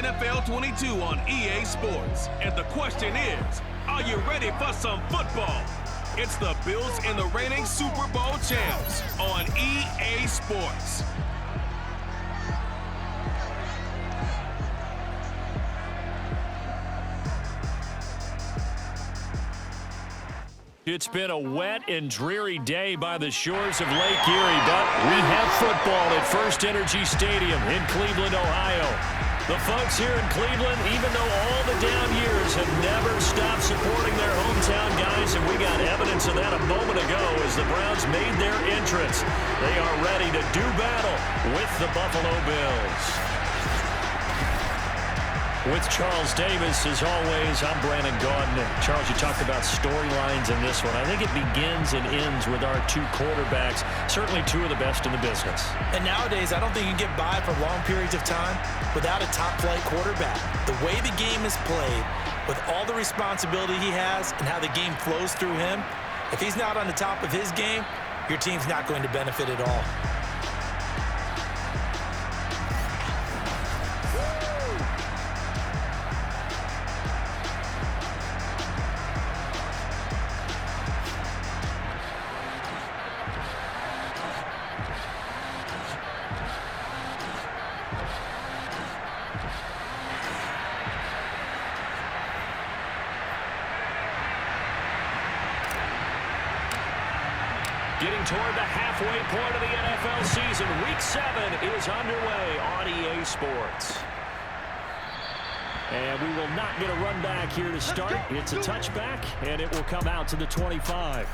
NFL 22 on EA Sports. And the question is, are you ready for some football? It's the Bills and the reigning Super Bowl champs on EA Sports. It's been a wet and dreary day by the shores of Lake Erie, but we have football at First Energy Stadium in Cleveland, Ohio. The folks here in Cleveland, even though all the down years, have never stopped supporting their hometown guys, and we got evidence of that a moment ago as the Browns made their entrance. They are ready to do battle with the Buffalo Bills. With Charles Davis, as always, I'm Brandon Gaudin. Charles, you talked about storylines in this one. I think it begins and ends with our two quarterbacks, certainly two of the best in the business. And nowadays, I don't think you can get by for long periods of time without a top-flight quarterback. The way the game is played, with all the responsibility he has and how the game flows through him, if he's not on the top of his game, your team's not going to benefit at all. Getting toward the halfway point of the NFL season, Week 7 is underway on EA Sports. And we will not get a run back here to start. It's a touchback, and it will come out to the 25.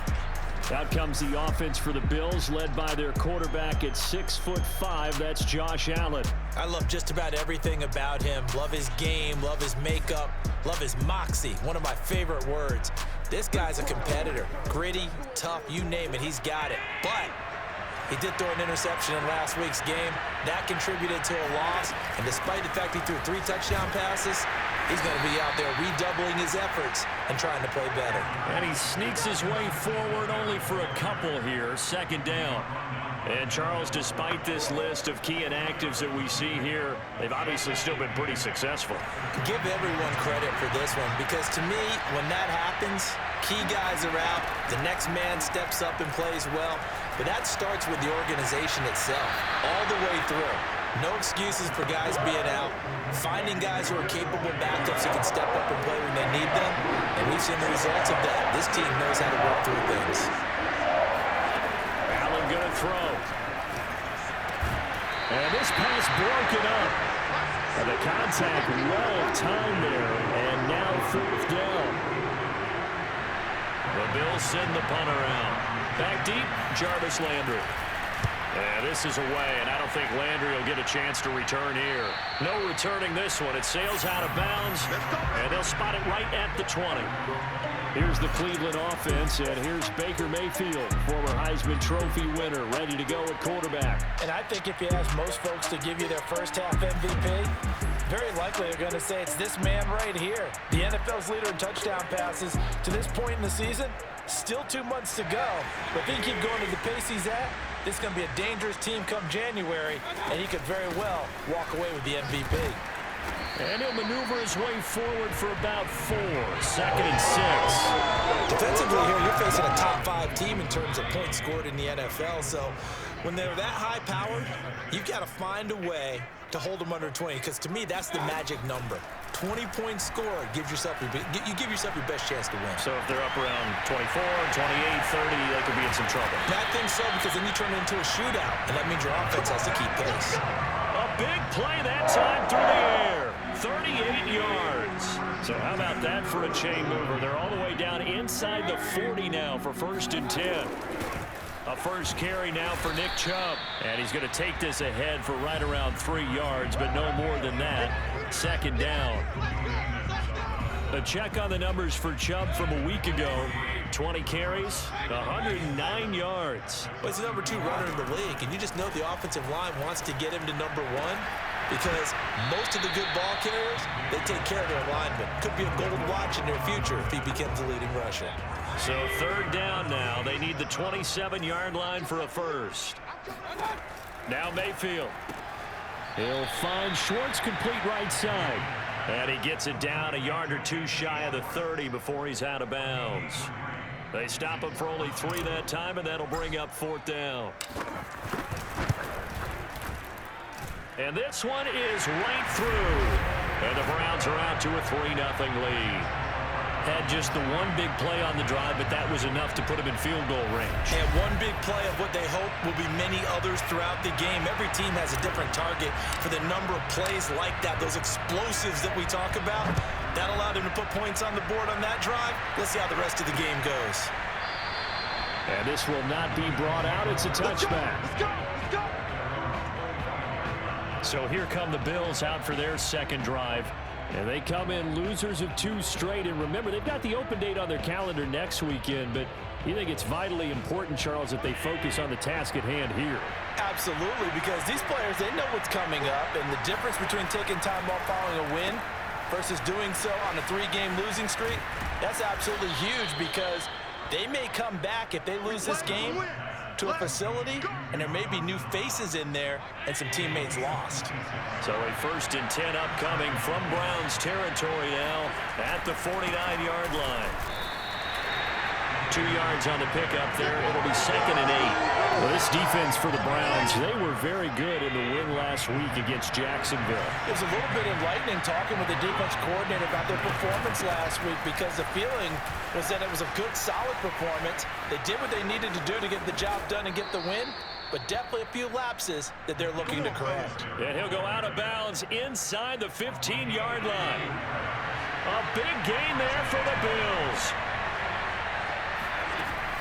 Out comes the offense for the Bills, led by their quarterback at 6'5". That's Josh Allen. I love just about everything about him. Love his game, love his makeup, love his moxie. One of my favorite words. This guy's a competitor. Gritty, tough, you name it, he's got it. But he did throw an interception in last week's game. That contributed to a loss. And despite the fact he threw 3 touchdown passes, he's going to be out there redoubling his efforts and trying to play better. And he sneaks his way forward only for a couple here. Second down. And Charles, despite this list of key inactives that we see here, they've obviously still been pretty successful. Give everyone credit for this one, because to me, when that happens, key guys are out, the next man steps up and plays well, but that starts with the organization itself, all the way through. No excuses for guys being out, finding guys who are capable backups who can step up and play when they need them, and we've seen the results of that. This team knows how to work through things. Allen going to throw. And this pass broken up. And the contact well timed there, and now 4th down. The Bills send the punter out. Back deep, Jarvis Landry. And this is away, and I don't think Landry will get a chance to return here. No returning this one. It sails out of bounds, and they'll spot it right at the 20. Here's the Cleveland offense, and here's Baker Mayfield, former Heisman Trophy winner, ready to go at quarterback. And I think if you ask most folks to give you their first half MVP, very likely they're going to say it's this man right here. The NFL's leader in touchdown passes to this point in the season. Still 2 months to go, but if he can keep going to the pace he's at, this is going to be a dangerous team come January, and he could very well walk away with the MVP. And he'll maneuver his way forward for about 4. 2nd and 6. Defensively here, you're facing a top 5 team in terms of points scored in the NFL, so when they're that high-powered, you've got to find a way to hold them under 20, because to me, that's the magic number. 20 points scored, you give yourself your best chance to win. So if they're up around 24, 28, 30, they could be in some trouble. I think so, because then you turn it into a shootout, and that means your offense has to keep pace. A big play that time through the air. 38 yards. So how about that for a chain mover? They're all the way down inside the 40 now for 1st and 10. A first carry now for Nick Chubb. And he's going to take this ahead for right around 3 yards, but no more than that. 2nd down. A check on the numbers for Chubb from a week ago. 20 carries, 109 yards. Well, he's the number 2 runner in the league, and you just know the offensive line wants to get him to number 1 because most of the good ball carriers, they take care of their linemen. Could be a gold watch in their future if he becomes the leading rusher. So 3rd down now. They need the 27-yard line for a first. Now Mayfield. He'll find Schwartz complete right side. And he gets it down a yard or two shy of the 30 before he's out of bounds. They stop him for only 3 that time, and that'll bring up 4th down. And this one is right through. And the Browns are out to a 3-0 lead. Had just the one big play on the drive, but that was enough to put him in field goal range. And one big play of what they hope will be many others throughout the game. Every team has a different target for the number of plays like that, those explosives that we talk about. That allowed him to put points on the board on that drive. Let's see how the rest of the game goes. And this will not be brought out. It's a touchback. Let's go. Let's go. So here come the Bills out for their second drive. And they come in losers of 2 straight. And remember, they've got the open date on their calendar next weekend. But you think it's vitally important, Charles, that they focus on the task at hand here? Absolutely, because these players, they know what's coming up. And the difference between taking time off following a win versus doing so on a 3-game losing streak, that's absolutely huge, because they may come back if they lose this game to a facility, and there may be new faces in there and some teammates lost. So a 1st and 10 upcoming from Browns territory now at the 49-yard line. 2 yards on the pickup there. It'll be 2nd and 8. Well, this defense for the Browns, they were very good in the win last week against Jacksonville. It was a little bit enlightening talking with the defense coordinator about their performance last week, because the feeling was that it was a good, solid performance. They did what they needed to do to get the job done and get the win, but definitely a few lapses that they're looking to correct. And he'll go out of bounds inside the 15-yard line. A big gain there for the Bills.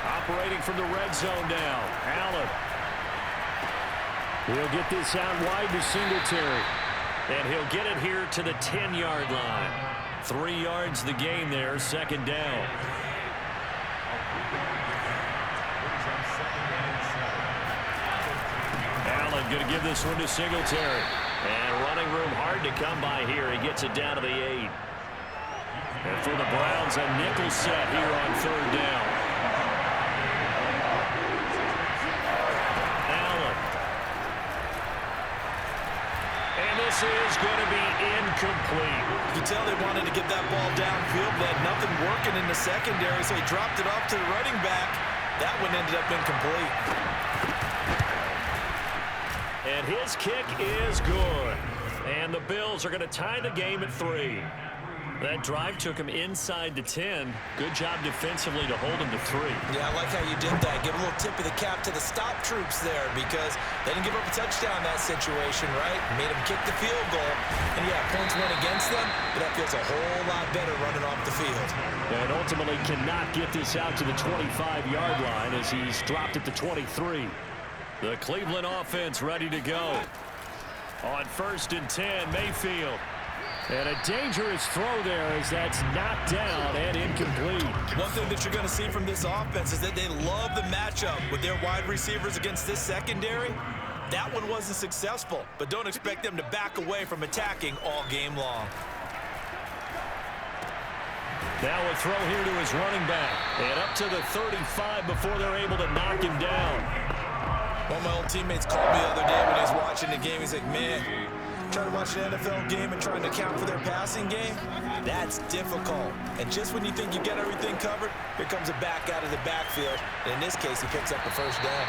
Operating from the red zone now. Allen. He'll get this out wide to Singletary. And he'll get it here to the 10-yard line. 3 yards the gain there, 2nd down. Allen going to give this one to Singletary. And running room hard to come by here. He gets it down to the 8. And for the Browns, a nickel set here on 3rd down. This is going to be incomplete. You can tell they wanted to get that ball downfield, but had nothing working in the secondary, so he dropped it off to the running back. That one ended up incomplete. And his kick is good. And the Bills are going to tie the game at 3. That drive took him inside the 10. Good job defensively to hold him to 3. Yeah, I like how you did that. Give a little tip of the cap to the stop troops there, because they didn't give up a touchdown in that situation, right? Made them kick the field goal. And yeah, points went against them, but that feels a whole lot better running off the field. And ultimately cannot get this out to the 25-yard line as he's dropped at the 23. The Cleveland offense ready to go. On 1st and 10, Mayfield. And a dangerous throw there as that's knocked down and incomplete. One thing that you're going to see from this offense is that they love the matchup with their wide receivers against this secondary. That one wasn't successful, but don't expect them to back away from attacking all game long. Now a throw here to his running back. And up to the 35 before they're able to knock him down. One of my old teammates called me the other day when he was watching the game. He's like, man, trying to watch an NFL game and trying to account for their passing game, that's difficult. And just when you think you get everything covered, here comes a back out of the backfield. And in this case, he picks up the 1st down.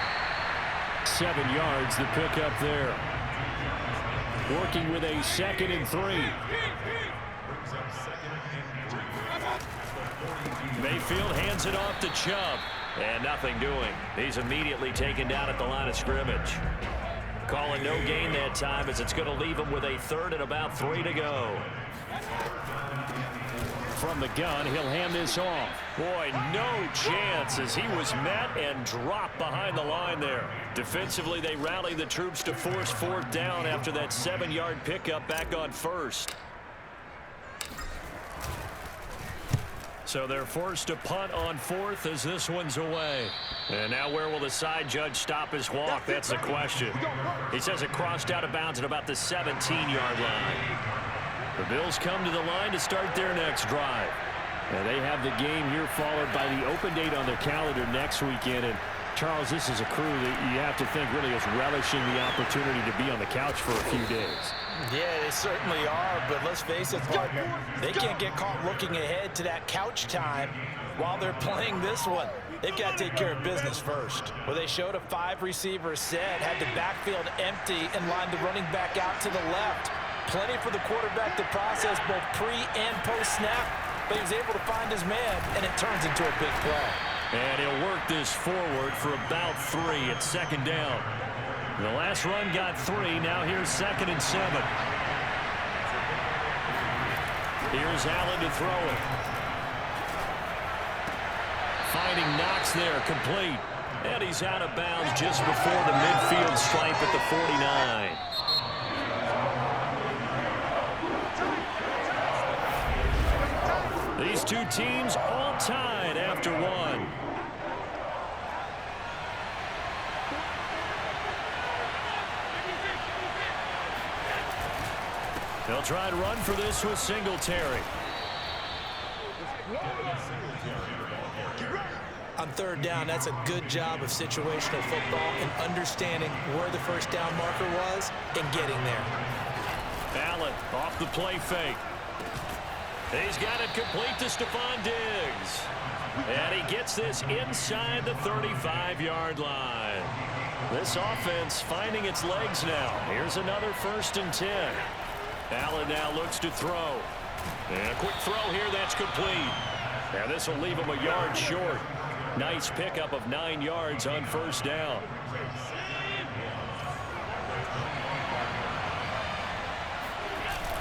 7 yards the pickup there. Working with a 2nd and 3. Mayfield hands it off to Chubb. And nothing doing. He's immediately taken down at the line of scrimmage. Calling no gain that time, as it's going to leave him with a 3rd and about 3 to go. From the gun, he'll hand this off. Boy, no chance as he was met and dropped behind the line there. Defensively, they rally the troops to force 4th down after that 7-yard pickup back on 1st. So they're forced to punt on 4th as this one's away. And now where will the side judge stop his walk? That's the question. He says it crossed out of bounds at about the 17-yard line. The Bills come to the line to start their next drive. And they have the game here followed by the open date on their calendar next weekend. And Charles, this is a crew that you have to think really is relishing the opportunity to be on the couch for a few days. Yeah, they certainly are, but let's face it, partner, they can't get caught looking ahead to that couch time while they're playing this one. They've got to take care of business first. Well, they showed a 5-receiver set, had the backfield empty, and lined the running back out to the left. Plenty for the quarterback to process both pre and post-snap, but he was able to find his man, and it turns into a big play. And he'll work this forward for about 3 at second down. The last run got 3. Now here's 2nd and 7. Here's Allen to throw it. Finding Knox there, complete. And he's out of bounds just before the midfield stripe at the 49. These two teams all tied after 1. They'll try and run for this with Singletary. On 3rd down, that's a good job of situational football and understanding where the first down marker was and getting there. Allen off the play fake. He's got it complete to Stephon Diggs. And he gets this inside the 35-yard line. This offense finding its legs now. Here's another 1st and 10. Allen now looks to throw. And a quick throw here that's complete. And this will leave him a yard short. Nice pickup of 9 yards on 1st down.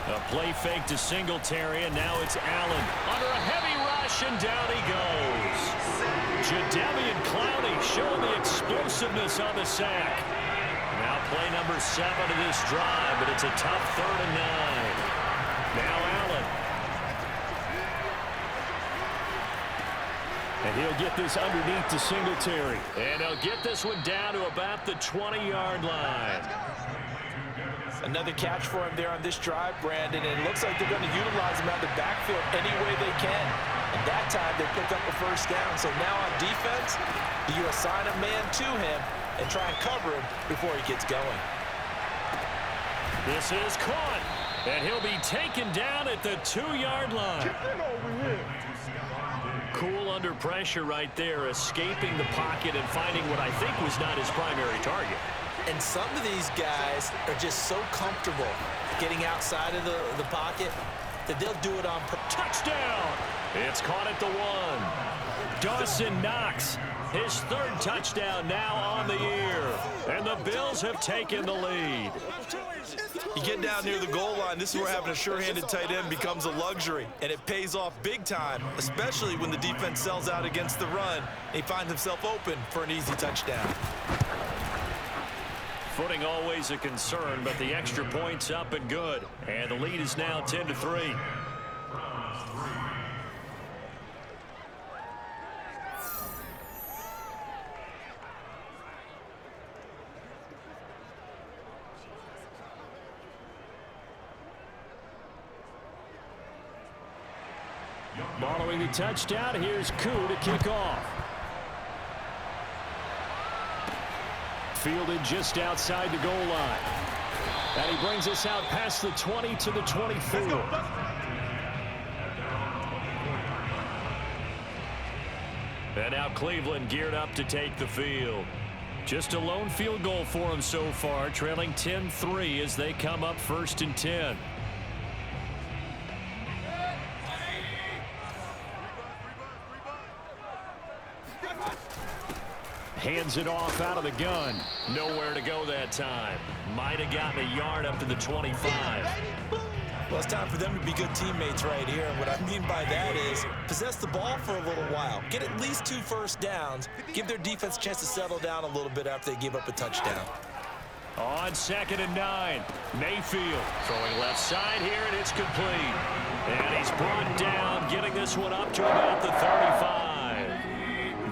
A play fake to Singletary, and now it's Allen under a heavy rush, and down he goes. Jadeveon Clowney showing the explosiveness on the sack. Now play number 7 of this drive, but it's a tough 3rd and 9. Now Allen. And he'll get this underneath to Singletary. And they'll get this one down to about the 20-yard line. Another catch for him there on this drive, Brandon, and it looks like they're going to utilize him out the backfield any way they can. And that time they picked up the 1st down. So now on defense, do you assign a man to him and try and cover him before he gets going? This is caught, and he'll be taken down at the 2-yard line. Cool under pressure right there, escaping the pocket and finding what I think was not his primary target. And some of these guys are just so comfortable getting outside of the pocket that they'll do it on purpose. Touchdown! It's caught at the 1. Dawson Knox, his 3rd touchdown now on the year. And the Bills have taken the lead. You get down near the goal line, this is where having a sure-handed tight end becomes a luxury, and it pays off big time, especially when the defense sells out against the run, and he finds himself open for an easy touchdown. Footing always a concern, but the extra point's up and good. And the lead is now 10-3. Following the touchdown, here's Koo to kick off. Fielded just outside the goal line. And he brings us out past the 20 to the 24. And now Cleveland geared up to take the field. Just a lone field goal for them so far, trailing 10-3 as they come up 1st and 10. Hands it off out of the gun. Nowhere to go that time. Might have gotten a yard up to the 25. Well, it's time for them to be good teammates right here. And what I mean by that is possess the ball for a little while. Get at least 2 first downs. Give their defense a chance to settle down a little bit after they give up a touchdown. On 2nd and 9. Mayfield throwing left side here, and it's complete. And he's brought down, getting this one up to about the 35.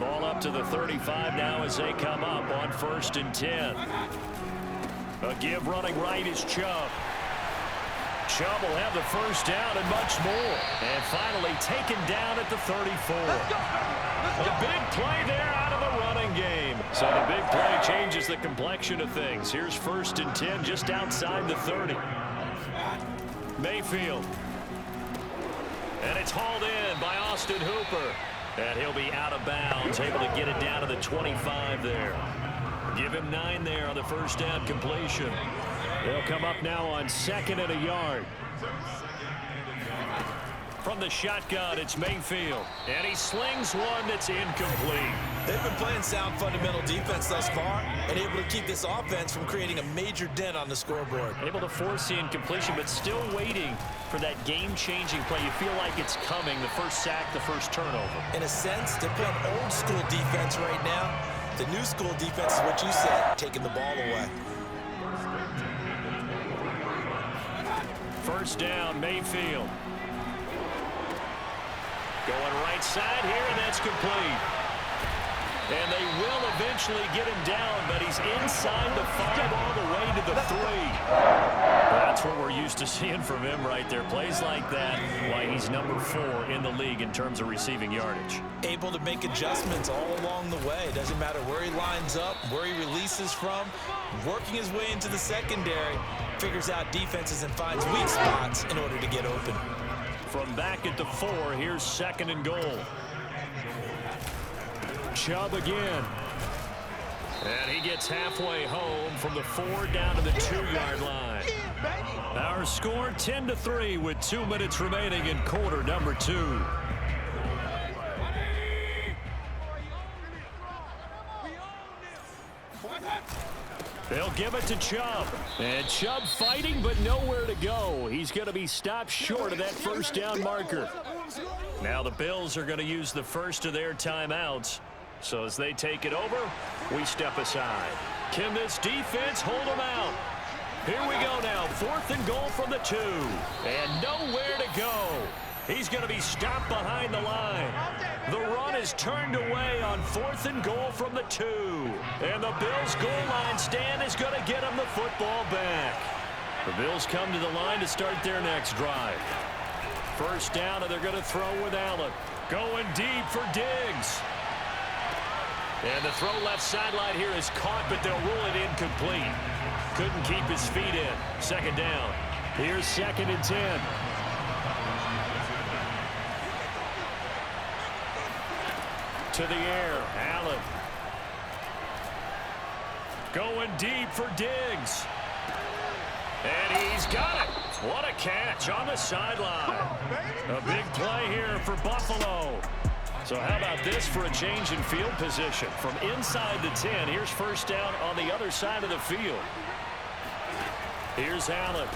Ball up to the 35 now as they come up on 1st and 10. A give running right is Chubb. Chubb will have the first down and much more. And finally taken down at the 34. A big play there out of the running game. So the complexion of things. Here's 1st and 10 just outside the 30. Mayfield. And it's hauled in by Austin Hooper. And he'll be out of bounds, able to get it down to the 25 there. Give him 9 there on the first down completion. They'll come up now on 2nd and a yard. From the shotgun, it's Mayfield. And he slings one that's incomplete. They've been playing sound fundamental defense thus far and able to keep this offense from creating a major dent on the scoreboard. Able to force the incompletion, but still waiting for that game-changing play. You feel like it's coming, the first sack, the first turnover. In a sense, they're playing old-school defense right now. The new school defense is what you said, taking the ball away. First down, Mayfield. Going right side here, and that's complete. And they will eventually get him down, but he's inside the 5 all the way to the 3. That's what we're used to seeing from him right there. Plays like that, why he's number 4 in the league in terms of receiving yardage. Able to make adjustments all along the way. Doesn't matter where he lines up, where he releases from. Working his way into the secondary, figures out defenses and finds weak spots in order to get open. From back at the 4, here's 2nd and goal. Chubb again. And he gets halfway home from the 4 down to the 2-yard line. Our score 10-3 with 2 minutes remaining in quarter number 2. They'll give it to Chubb. And Chubb fighting, but nowhere to go. He's going to be stopped short of that first down marker. Now the Bills are going to use the first of their timeouts. So as they take it over, we step aside. Can this defense hold them out? Here we go now. 4th and goal from the 2. And nowhere to go. He's going to be stopped behind the line. The run is turned away on 4th and goal from the 2. And the Bills' goal line stand is going to get him the football back. The Bills come to the line to start their next drive. First down, and they're going to throw with Allen. Going deep for Diggs. And the throw left sideline here is caught, but they'll rule it incomplete. Couldn't keep his feet in. 2nd down. Here's 2nd and 10. To the air, Allen. Going deep for Diggs. And he's got it. What a catch on the sideline. A big play here for Buffalo. So how about this for a change in field position? From inside the 10, here's first down on the other side of the field. Here's Allen.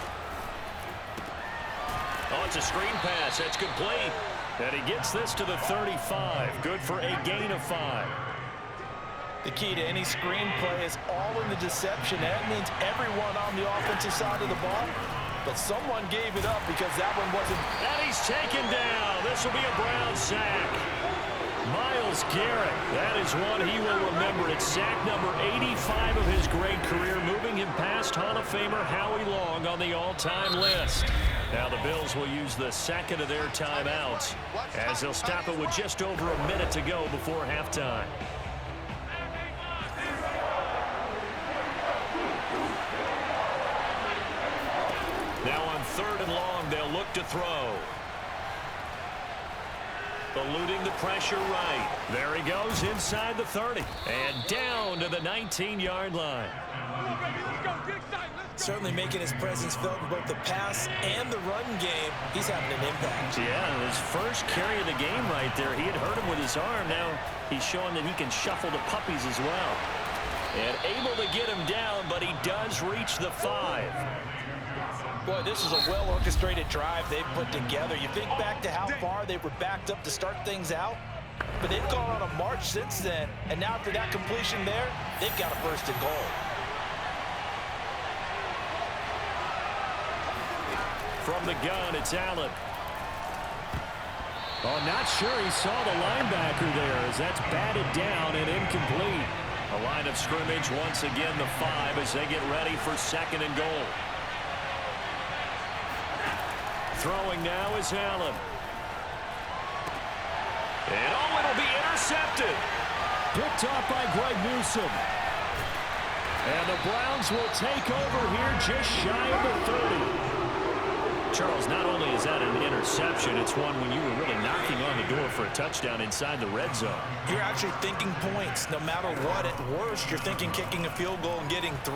Oh, it's a screen pass. That's complete. And he gets this to the 35. Good for a gain of 5. The key to any screen play is all in the deception. That means everyone on the offensive side of the ball. But someone gave it up because that one wasn't. And he's taken down. This will be a Browns sack. Myles Garrett, that is one he will remember. It's sack number 85 of his great career, moving him past Hall of Famer Howie Long on the all-time list. Now the Bills will use the 2nd of their timeouts as they'll stop it with just over a minute to go before halftime. Now on 3rd and long, they'll look to throw. Eluding the pressure right. There he goes inside the 30. And down to the 19-yard line. Certainly making his presence felt in both the pass and the run game. He's having an impact. Yeah, his first carry of the game right there. He had hurt him with his arm. Now he's showing that he can shuffle the puppies as well. And able to get him down, but he does reach the 5. Boy, this is a well-orchestrated drive they've put together. You think back to how far they were backed up to start things out, but they've gone on a march since then, and now after that completion there, they've got a 1st and goal. From the gun, it's Allen. Oh, not sure he saw the linebacker there as that's batted down and incomplete. A line of scrimmage once again, the 5 as they get ready for 2nd and goal. Throwing now is Allen. And oh, it'll be intercepted. Picked off by Greg Newsome. And the Browns will take over here just shy of the 30. Charles, not only is that an interception, it's one when you were really knocking on the door for a touchdown inside the red zone. You're actually thinking points. No matter what, at worst, you're thinking kicking a field goal and getting 3.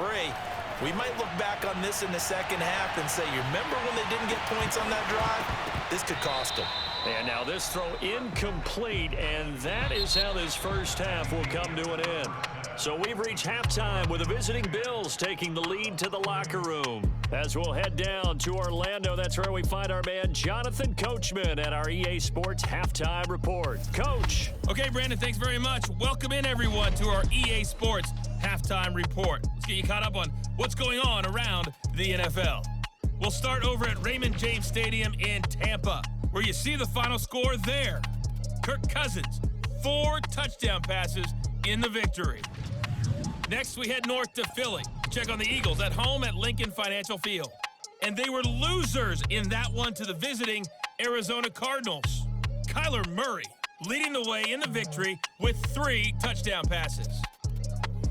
We might look back on this in the second half and say, you remember when they didn't get points on that drive? This could cost them. And now this throw incomplete, and that is how this first half will come to an end. So we've reached halftime with the visiting Bills taking the lead to the locker room. As we'll head down to Orlando, that's where we find our man Jonathan Coachman at our EA Sports Halftime Report. Coach. Okay, Brandon, thanks very much. Welcome in, everyone, to our EA Sports Halftime Report. Let's get you caught up on what's going on around the NFL. We'll start over at Raymond James Stadium in Tampa, where you see the final score there. Kirk Cousins, 4 touchdown passes in the victory. Next, we head north to Philly to check on the Eagles at home at Lincoln Financial Field. And they were losers in that one to the visiting Arizona Cardinals. Kyler Murray leading the way in the victory with 3 touchdown passes.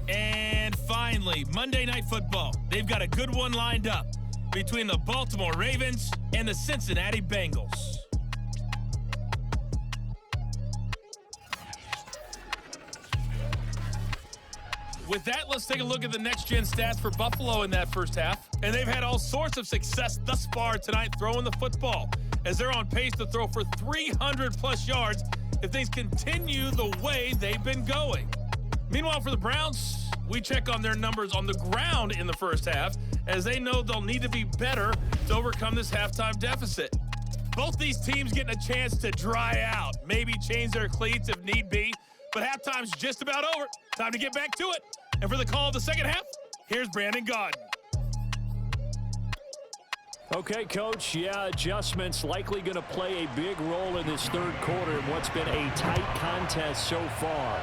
And finally, Monday Night Football. They've got a good one lined up between the Baltimore Ravens and the Cincinnati Bengals. With that, let's take a look at the next-gen stats for Buffalo in that first half. And they've had all sorts of success thus far tonight throwing the football, as they're on pace to throw for 300-plus yards if things continue the way they've been going. Meanwhile, for the Browns, we check on their numbers on the ground in the first half, as they know they'll need to be better to overcome this halftime deficit. Both these teams getting a chance to dry out, maybe change their cleats if need be, but halftime's just about over. Time to get back to it. And for the call of the second half, here's Brandon Gaudin. Okay, Coach, adjustments likely going to play a big role in this third quarter in what's been a tight contest so far.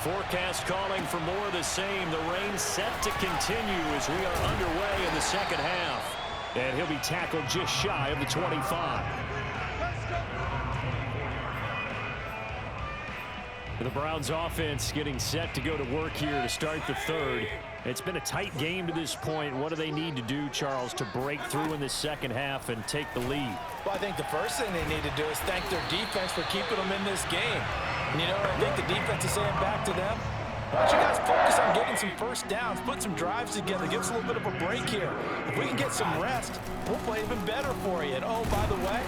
Forecast calling for more of the same. The rain set to continue as we are underway in the second half. And he'll be tackled just shy of the 25. The Browns offense getting set to go to work here to start the third. It's been a tight game to this point. What do they need to do, Charles, to break through in the second half and take the lead? Well, I think the first thing they need to do is thank their defense for keeping them in this game. And you know what I think the defense is saying back to them? Why don't you guys focus on getting some first downs, put some drives together, give us a little bit of a break here. If we can get some rest, we'll play even better for you. And oh, by the way,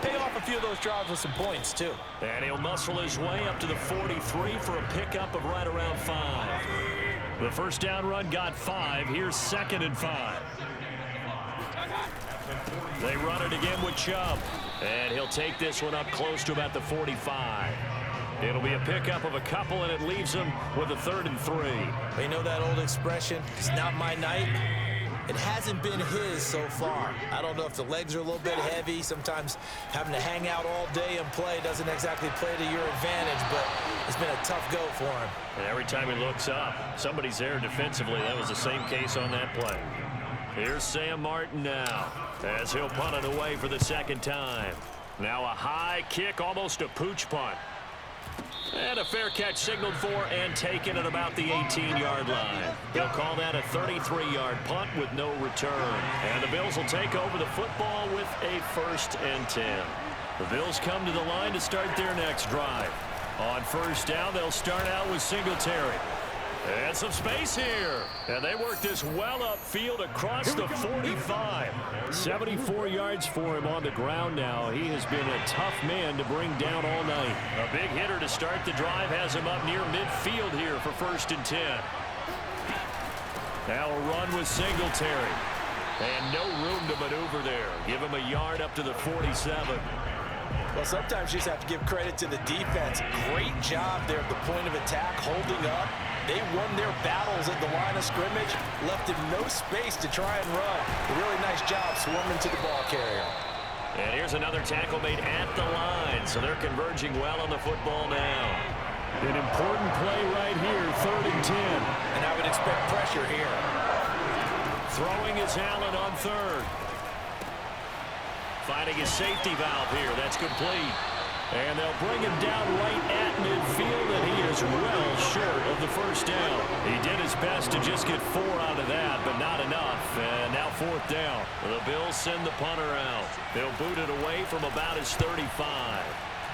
pay off a few of those drives with some points, too. And he'll muscle his way up to the 43 for a pickup of right around 5. The first down run got 5. Here's 2nd and 5. They run it again with Chubb. And he'll take this one up close to about the 45. It'll be a pickup of a couple, and it leaves him with a 3rd and 3. You know that old expression, it's not my night? It hasn't been his so far. I don't know if the legs are a little bit heavy. Sometimes having to hang out all day and play doesn't exactly play to your advantage, but it's been a tough go for him. And every time he looks up, somebody's there defensively. That was the same case on that play. Here's Sam Martin now, as he'll punt it away for the 2nd time. Now a high kick, almost a pooch punt. And a fair catch signaled for and taken at about the 18-yard line. They'll call that a 33-yard punt with no return. And the Bills will take over the football with a 1st and 10. The Bills come to the line to start their next drive. On first down, they'll start out with Singletary. And some space here. And they work this well upfield across the 45. 74 yards for him on the ground now. He has been a tough man to bring down all night. A big hitter to start the drive has him up near midfield here for 1st and 10. Now a run with Singletary. And no room to maneuver there. Give him a yard up to the 47. Well, sometimes you just have to give credit to the defense. Great job there at the point of attack, holding up. They won their battles at the line of scrimmage, left him no space to try and run. A really nice job swarming to the ball carrier. And here's another tackle made at the line, so they're converging well on the football now. An important play right here, 3rd and 10. And I would expect pressure here. Throwing is Allen on 3rd. Finding his safety valve here. That's complete. And they'll bring him down right at midfield, and he is well short of the first down. He did his best to just get 4 out of that, but not enough. And now 4th down. The Bills send the punter out. They'll boot it away from about his 35.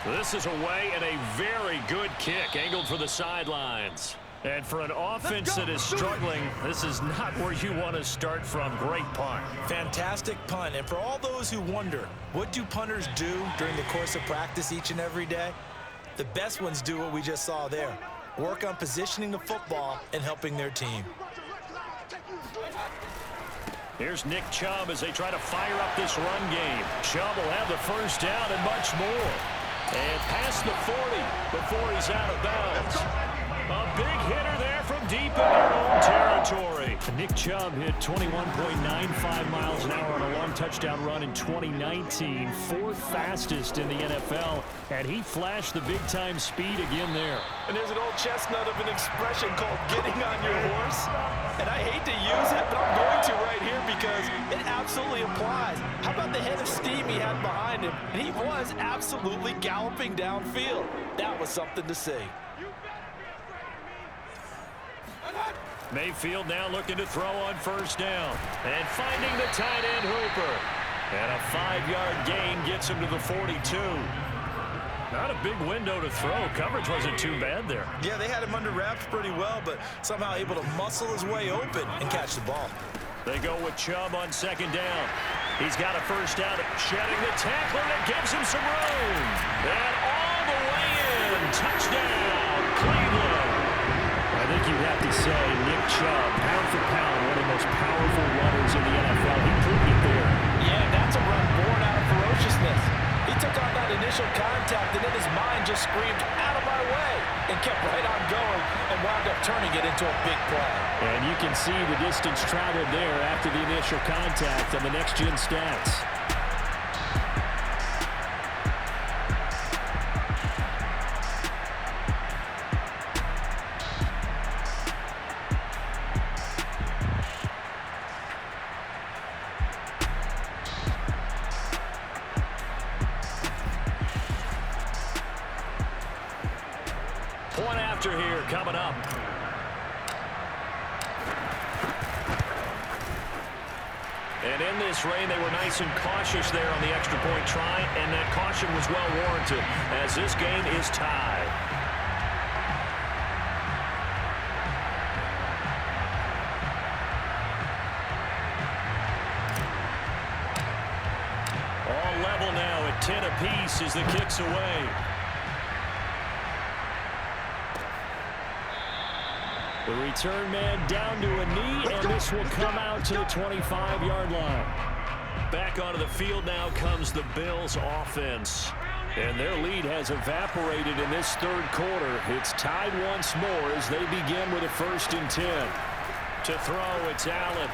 This is away and a very good kick angled for the sidelines. And for an offense that is struggling, this is not where you want to start from. Great punt. Fantastic punt. And for all those who wonder, what do punters do during the course of practice each and every day? The best ones do what we just saw there. Work on positioning the football and helping their team. Here's Nick Chubb as they try to fire up this run game. Chubb will have the first down and much more. And past the 40 before he's out of bounds. A big hitter there from deep in their own territory. Nick Chubb hit 21.95 miles an hour on a long touchdown run in 2019. 4th fastest in the NFL, and he flashed the big-time speed again there. And there's an old chestnut of an expression called getting on your horse. And I hate to use it, but I'm going to right here because it absolutely applies. How about the head of steam he had behind him? And he was absolutely galloping downfield. That was something to see. Mayfield now looking to throw on first down. And finding the tight end Hooper. And a 5-yard gain gets him to the 42. Not a big window to throw. Coverage wasn't too bad there. Yeah, they had him under wraps pretty well, but somehow able to muscle his way open and catch the ball. They go with Chubb on 2nd down. He's got a first down, shedding the tackler that gives him some room. And all the way in. Touchdown, Cleveland. I think you have to say Nick Chubb, pound for pound, one of the most powerful runners in the NFL. He proved it there. Yeah, that's a run born out of ferociousness. He took on that initial contact, and then his mind just screamed, out of my way, and kept right on going and wound up turning it into a big play. And you can see the distance traveled there after the initial contact on the next-gen stats. Point after here coming up. And in this rain, they were nice and cautious there on the extra point try, and that caution was well warranted as this game is tied. All level now at 10 apiece as the kick's away. The return man down to a knee, and this will come out to the 25-yard line. Back onto the field now comes the Bills offense. And their lead has evaporated in this 3rd quarter. It's tied once more as they begin with a 1st and 10. To throw, it's Allen.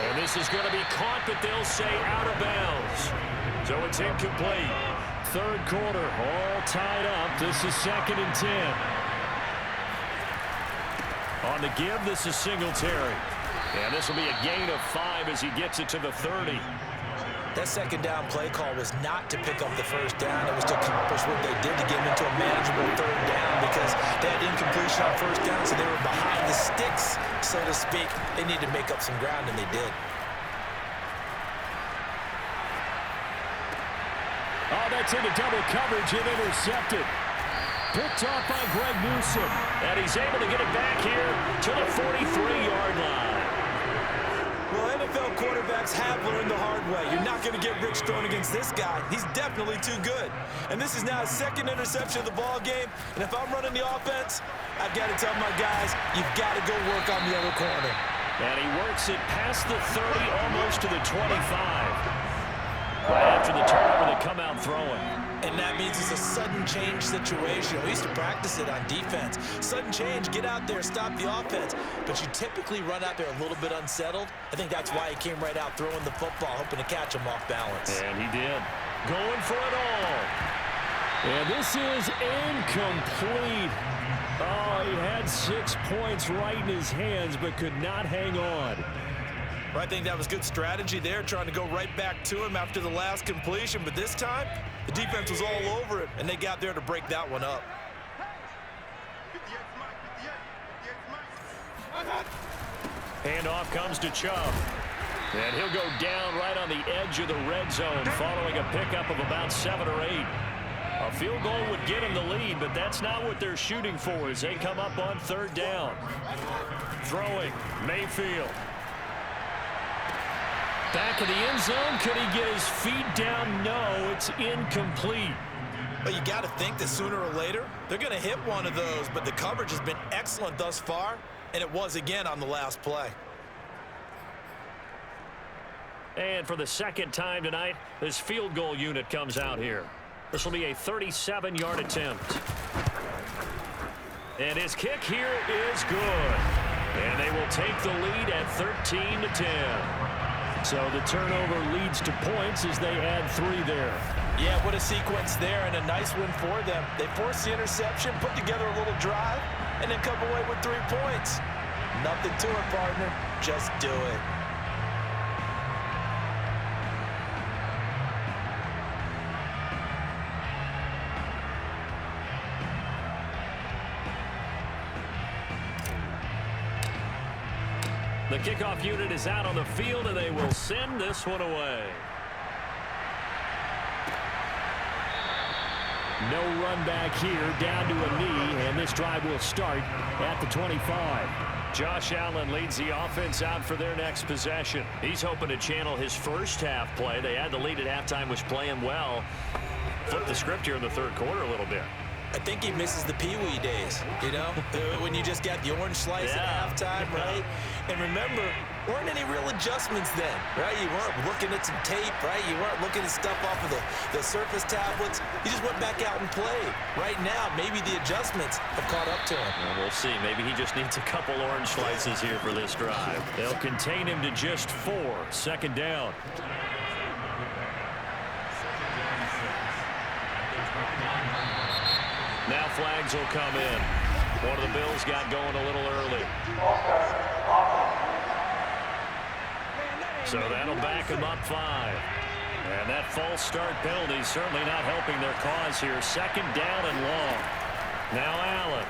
And this is going to be caught, but they'll say out of bounds. So it's incomplete. 3rd quarter, all tied up. This is 2nd and 10. On the give, this is Singletary. And this will be a gain of 5 as he gets it to the 30. That 2nd down play call was not to pick up the first down. It was to accomplish what they did to get him into a manageable 3rd down because they had incompletion on first down, so they were behind the sticks, so to speak. They needed to make up some ground, and they did. Oh, that's into double coverage and intercepted. Picked off by Greg Newsome. And he's able to get it back here to the 43-yard line. Well, NFL quarterbacks have learned the hard way. You're not going to get rich throwing against this guy. He's definitely too good. And this is now his 2nd interception of the ball game. And if I'm running the offense, I've got to tell my guys, you've got to go work on the other corner. And he works it past the 30, almost to the 25. Right after the turnover, they come out throwing. And that means it's a sudden change situation. We used to practice it on defense. Sudden change, get out there, stop the offense. But you typically run out there a little bit unsettled. I think that's why he came right out throwing the football, hoping to catch him off balance. And he did. Going for it all. And this is incomplete. Oh, he had 6 points right in his hands, but could not hang on. I think that was good strategy there, trying to go right back to him after the last completion. But this time, The defense was all over it, and they got there to break that one up. Handoff comes to Chubb. And he'll go down right on the edge of the red zone following a pickup of about 7 or 8. A field goal would get him the lead, but that's not what they're shooting for as they come up on 3rd down. Throwing, Mayfield. Back of the end zone. Could he get his feet down? No, it's incomplete. But you got to think that sooner or later, they're going to hit one of those. But the coverage has been excellent thus far, and it was again on the last play. And for the 2nd time tonight, this field goal unit comes out here. This will be a 37-yard attempt. And his kick here is good. And they will take the lead at 13-10. So the turnover leads to points as they add 3 there. Yeah, what a sequence there, and a nice win for them. They forced the interception, put together a little drive, and then come away with 3 points. Nothing to it, partner. Just do it. The kickoff unit is out on the field, and they will send this one away. No run back here, down to a knee, and this drive will start at the 25. Josh Allen leads the offense out for their next possession. He's hoping to channel his first half play. They had the lead at halftime, was playing well. Flip the script here in the 3rd quarter a little bit. I think he misses the Pee-wee days, you know, when you just got the orange slice at halftime, right? And remember, weren't any real adjustments then, right? You weren't looking at some tape, right? You weren't looking at stuff off of the surface tablets. You just went back out and played. Right now, maybe the adjustments have caught up to him. Well, we'll see. Maybe he just needs a couple orange slices here for this drive. They'll contain him to just 4. 2nd down. Now flags will come in. One of the Bills got going a little early. So that'll back them up 5. And that false start penalty certainly not helping their cause here. 2nd down and long. Now Allen.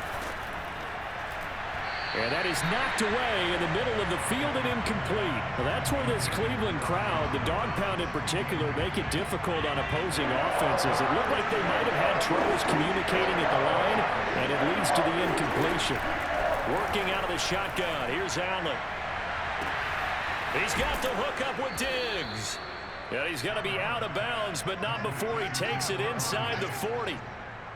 And that is knocked away in the middle of the field and incomplete. Well, that's where this Cleveland crowd, the dog pound in particular, make it difficult on opposing offenses. It looked like they might have had troubles communicating at the line, and it leads to the incompletion. Working out of the shotgun. Here's Allen. He's got the hook up with Diggs. And he's got to be out of bounds, but not before he takes it inside the 40.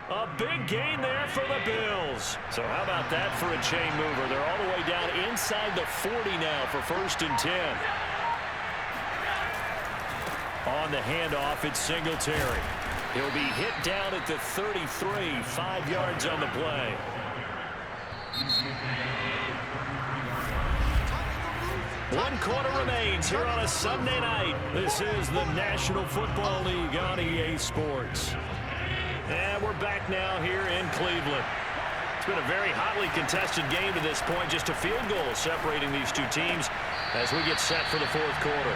A big gain there for the Bills. So how about that for a chain mover? They're all the way down inside the 40 now for 1st and 10. On the handoff, it's Singletary. He'll be hit down at the 33, 5 yards on the play. One quarter remains here on a Sunday night. This is the National Football League on EA Sports. And we're back now here in Cleveland. It's been a very hotly contested game to this point. Just a field goal separating these 2 teams as we get set for the 4th quarter.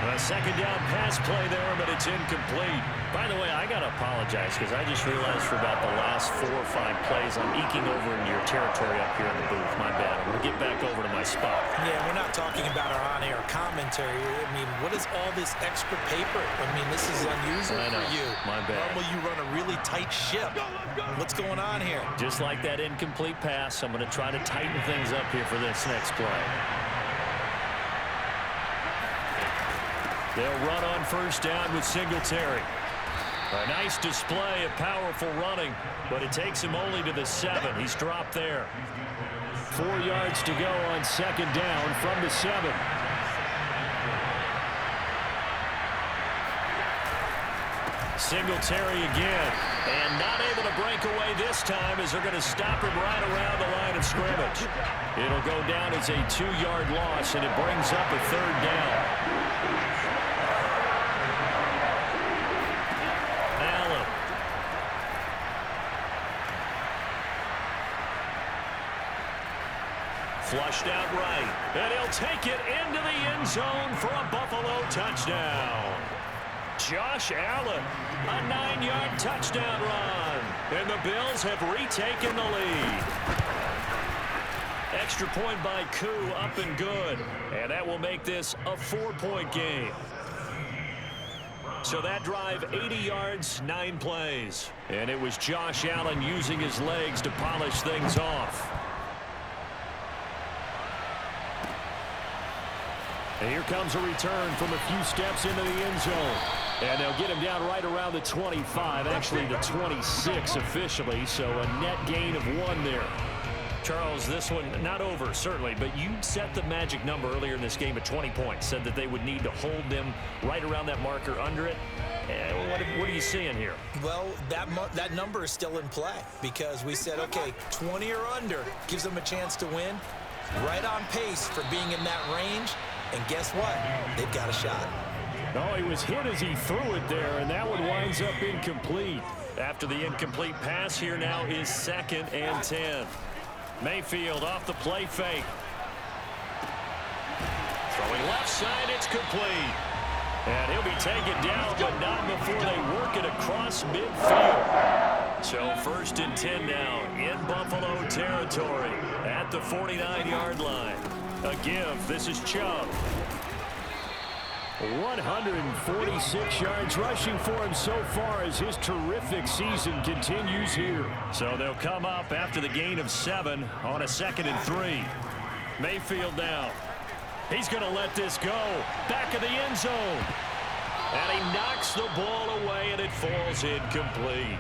A 2nd down pass play there, but it's incomplete. By the way, I got to apologize because I just realized for about the last 4 or 5 plays I'm eking over into your territory up here in the booth. My bad. I'm going to get back over to my spot. Yeah, we're not talking about our on-air commentary. I mean, what is all this extra paper? I mean, this is unusual for you. My bad. Normally you run a really tight ship. What's going on here? Just like that incomplete pass, I'm going to try to tighten things up here for this next play. They'll run on 1st down with Singletary. A nice display of powerful running, but it takes him only to the 7. He's dropped there. 4 yards to go on 2nd down from the 7. Singletary again, and not able to break away this time as they're going to stop him right around the line of scrimmage. It'll go down as a 2-yard loss, and it brings up a 3rd down. Flushed out right, and he'll take it into the end zone for a Buffalo touchdown. Josh Allen, a 9-yard touchdown run. And the Bills have retaken the lead. Extra point by Koo, up and good. And that will make this a 4-point game. So that drive, 80 yards, 9 plays. And it was Josh Allen using his legs to polish things off. And here comes a return from a few steps into the end zone. And they'll get him down right around the 25, actually the 26 officially, so a net gain of 1 there. Charles, this one not over, certainly, but you set the magic number earlier in this game at 20 points, said that they would need to hold them right around that marker under it. What are you seeing here? Well, that number is still in play because we said, okay, 20 or under gives them a chance to win. Right on pace for being in that range. And guess what? They've got a shot. Oh, he was hit as he threw it there, and that one winds up incomplete. After the incomplete pass, here now is 2nd and 10. Mayfield off the play fake. Throwing left side, it's complete. And he'll be taken down, but not before they work it across midfield. So 1st and 10 now in Buffalo territory at the 49-yard line. A give. This is Chubb. 146 yards rushing for him so far as his terrific season continues here. So they'll come up after the gain of 7 on a 2nd and 3. Mayfield now. He's going to let this go. Back of the end zone. And he knocks the ball away, and it falls incomplete.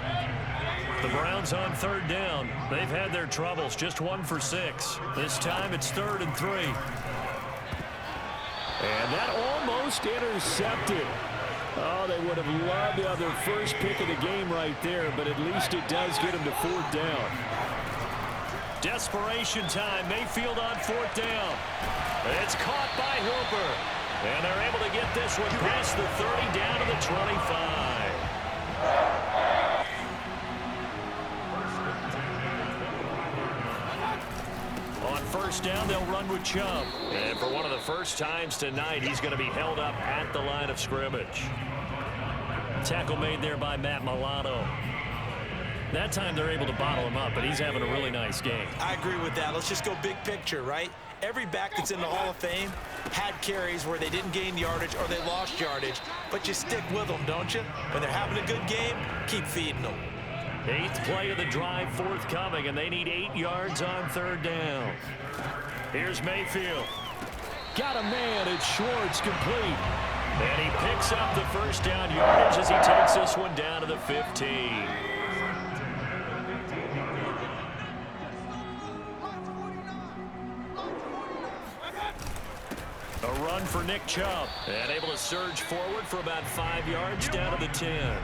The Browns on 3rd down. They've had their troubles, just 1 for 6. This time it's 3rd and 3. And that almost intercepted. Oh, they would have loved to have their first pick of the game right there, but at least it does get them to 4th down. Desperation time. Mayfield on 4th down. It's caught by Hooper. And they're able to get this one past the 30 down to the 25. On 1st down, they'll run with Chubb. And for one of the first times tonight, he's going to be held up at the line of scrimmage. Tackle made there by Matt Milano. That time they're able to bottle him up, but he's having a really nice game. I agree with that. Let's just go big picture, right? Every back that's in the Hall of Fame had carries where they didn't gain yardage or they lost yardage, but you stick with them, don't you? When they're having a good game, keep feeding them. 8th play of the drive forthcoming, and they need 8 yards on 3rd down. Here's Mayfield. Got a man. It's Schwartz, complete. And he picks up the 1st down yardage as he takes this one down to the 15. A run for Nick Chubb. And able to surge forward for about 5 yards down to the 10.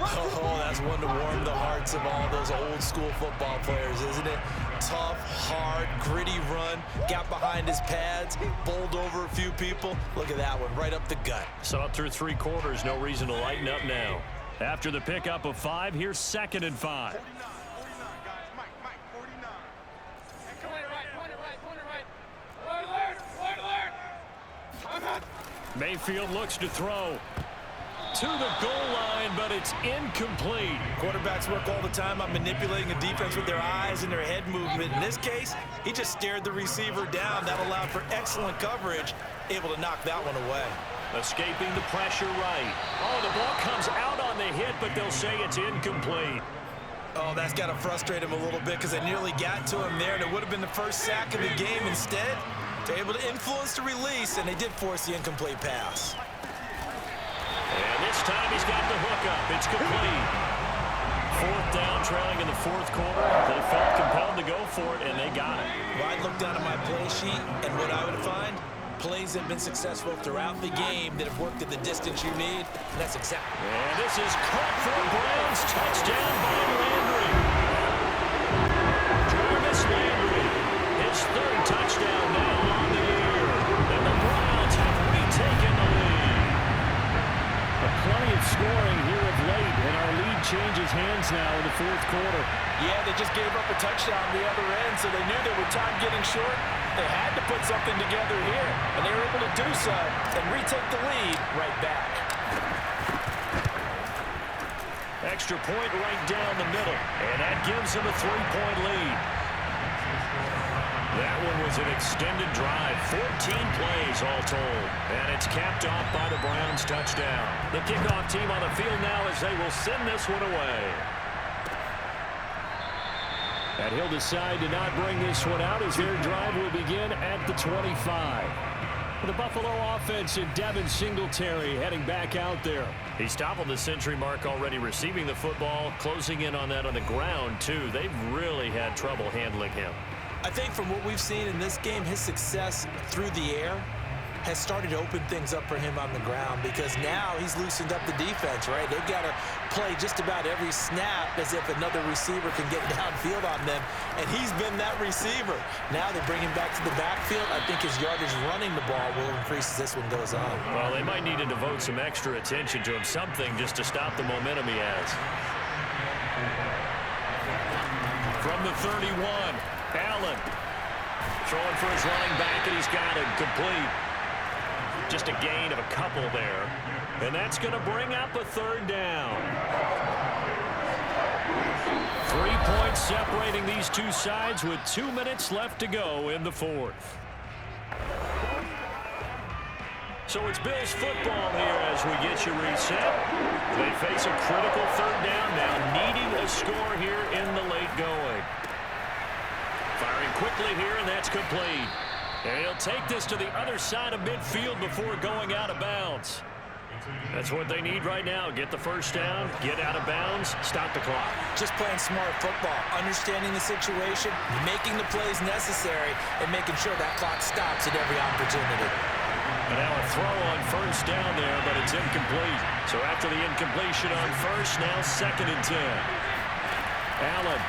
Oh, that's one to warm the hearts of all those old school football players, isn't it? Tough, hard, gritty run. Got behind his pads, bowled over a few people. Look at that one, right up the gut. So up through 3 quarters, no reason to lighten up now. After the pickup of 5, here's 2nd and 5. Mayfield looks to throw to the goal line, but it's incomplete. Quarterbacks work all the time on manipulating a defense with their eyes and their head movement. In this case, he just stared the receiver down. That allowed for excellent coverage, able to knock that one away. Escaping the pressure right. Oh, the ball comes out on the hit, but they'll say it's incomplete. Oh, that's got to frustrate him a little bit because they nearly got to him there, and it would have been the first sack of the game. Instead, they're able to influence the release, and they did force the incomplete pass. And this time he's got the hookup. It's complete. 4th down, trailing in the 4th quarter. They felt compelled to go for it, and they got it. Well, I'd look down at my play sheet, and what I would find, plays have been successful throughout the game that have worked at the distance you need, and that's exactly. And this is caught for a Browns touchdown by Landry. Jarvis Landry, his 3rd touchdown now on the year. And the Browns have retaken the lead. Plenty of scoring here of late, and our lead changes hands now in the 4th quarter. Yeah, they just gave up a touchdown on the other end, so they knew that with time getting short, they had to put something together here, and they were able to do so and retake the lead right back. extra point right down the middle. And that gives them a 3-point lead. That one was an extended drive. 14 plays all told. And it's capped off by the Browns touchdown. The kickoff team on the field now as they will send this one away. And he'll decide to not bring this one out as their drive will begin at the 25. The Buffalo offense and Devin Singletary heading back out there. He's toppled the century mark already receiving the football, closing in on that on the ground, too. They've really had trouble handling him. I think from what we've seen in this game, his success through the air has started to open things up for him on the ground because now he's loosened up the defense, right? They've got to play just about every snap as if another receiver can get downfield on them, and he's been that receiver. Now they bring him back to the backfield. I think his yardage running the ball will increase as this one goes on. Well, they might need to devote some extra attention to him, something just to stop the momentum he has. From the 31, Allen throwing for his running back, and he's got it complete. Just a gain of a couple there. And that's going to bring up a third down. 3 points separating these two sides with 2 minutes left to go in the fourth. So it's Bills football here as we get you reset. They face a critical third down now, needing a score here in the late going. Firing quickly here, and that's complete. And he'll take this to the other side of midfield before going out of bounds. That's what they need right now. Get the first down, get out of bounds, stop the clock. Just playing smart football, understanding the situation, making the plays necessary, and making sure that clock stops at every opportunity. And now a throw on first down there, but it's incomplete. So after the incompletion on first, now 2nd and 10. Allen.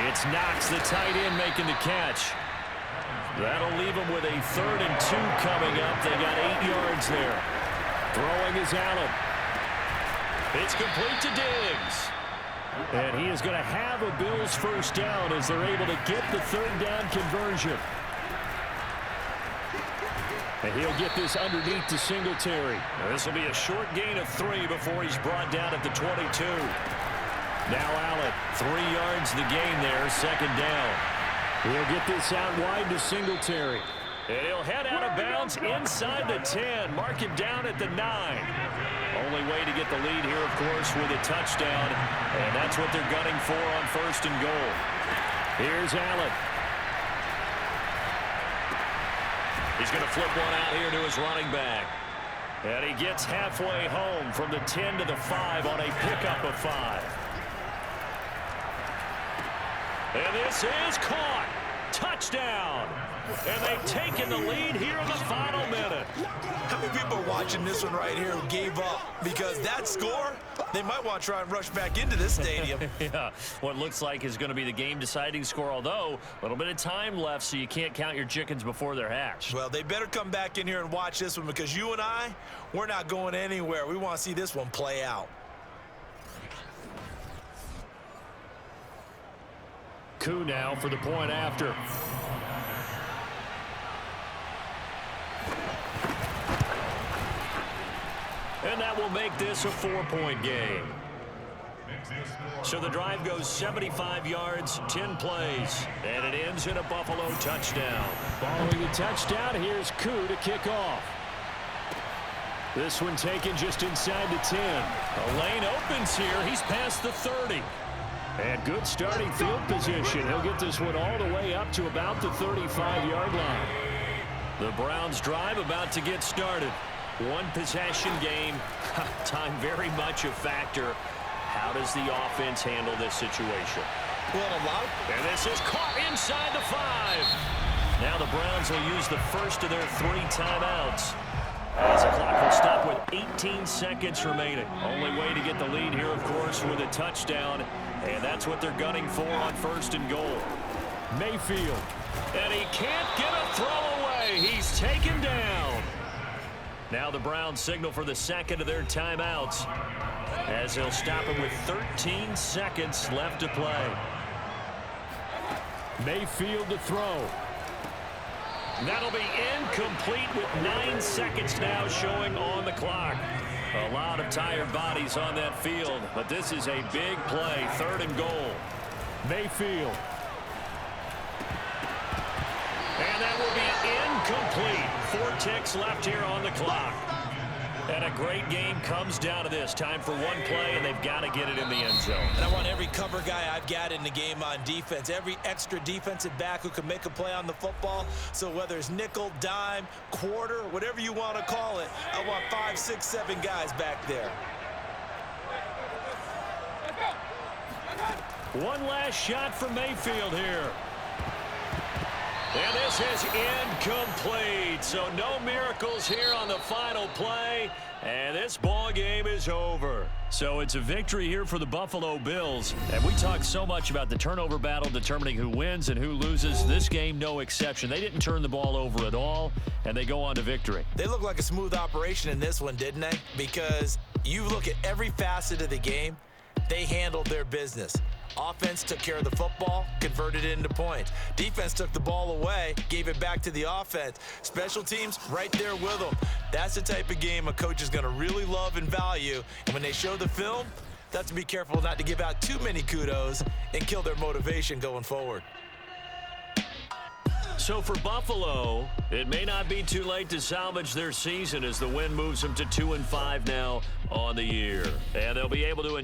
It's Knox, the tight end, making the catch. That'll leave them with a 3rd and 2 coming up. They got 8 yards there. Throwing is Allen. It's complete to Diggs. And he is going to have a Bills first down as they're able to get the 3rd down conversion. And he'll get this underneath to Singletary. This will be a short gain of 3 before he's brought down at the 22. Now Allen, 3 yards the gain there, 2nd down. He'll get this out wide to Singletary. And he'll head out of bounds inside the 10. Mark him down at the 9. Only way to get the lead here, of course, with a touchdown. And that's what they're gunning for on 1st and goal. Here's Allen. He's going to flip one out here to his running back. And he gets halfway home from the 10 to the 5 on a pickup of 5. And this is caught. Touchdown. And they've taken the lead here in the final minute. How many people are watching this one right here who gave up? Because that score, they might want to try and rush back into this stadium. Yeah, what looks like is going to be the game-deciding score, although a little bit of time left, so you can't count your chickens before they're hatched. Well, they better come back in here and watch this one because you and I, we're not going anywhere. We want to see this one play out. Coup now for the point after. And that will make this a 4-point game. So the drive goes 75 yards, 10 plays, and it ends in a Buffalo touchdown. Following the touchdown, here's Coup to kick off. This one taken just inside the 10. A lane opens here. He's past the 30. And good starting field position. He'll get this one all the way up to about the 35-yard line. The Browns drive about to get started. One possession game. Time very much a factor. How does the offense handle this situation? Well, and this is caught inside the 5. Now the Browns will use the first of their 3 timeouts. As the clock will stop with 18 seconds remaining. Only way to get the lead here, of course, with a touchdown. And that's what they're gunning for on 1st and goal. Mayfield. And he can't get a throw away. He's taken down. Now the Browns signal for the second of their timeouts, as they'll stop him with 13 seconds left to play. Mayfield to throw. That'll be incomplete with 9 seconds now showing on the clock. A lot of tired bodies on that field, but this is a big play, 3rd and goal. Mayfield. And that will be incomplete. 4 ticks left here on the clock. And a great game comes down to this. Time for one play, and they've got to get it in the end zone. And I want every cover guy I've got in the game on defense, every extra defensive back who can make a play on the football. So whether it's nickel, dime, quarter, whatever you want to call it, I want 5, 6, 7 guys back there. One last shot from Mayfield here. And this is incomplete. So no miracles here on the final play. And this ball game is over. So it's a victory here for the Buffalo Bills. And we talk so much about the turnover battle determining who wins and who loses. This game, no exception. They didn't turn the ball over at all, and they go on to victory. They look like a smooth operation in this one, didn't they? Because you look at every facet of the game, they handled their business. Offense took care of the football, converted it into points. Defense took the ball away, gave it back to the offense. Special teams right there with them. That's the type of game a coach is going to really love and value. And when they show the film, they have to be careful not to give out too many kudos and kill their motivation going forward. So for Buffalo, it may not be too late to salvage their season as the win moves them to 2-5 now on the year. And they'll be able to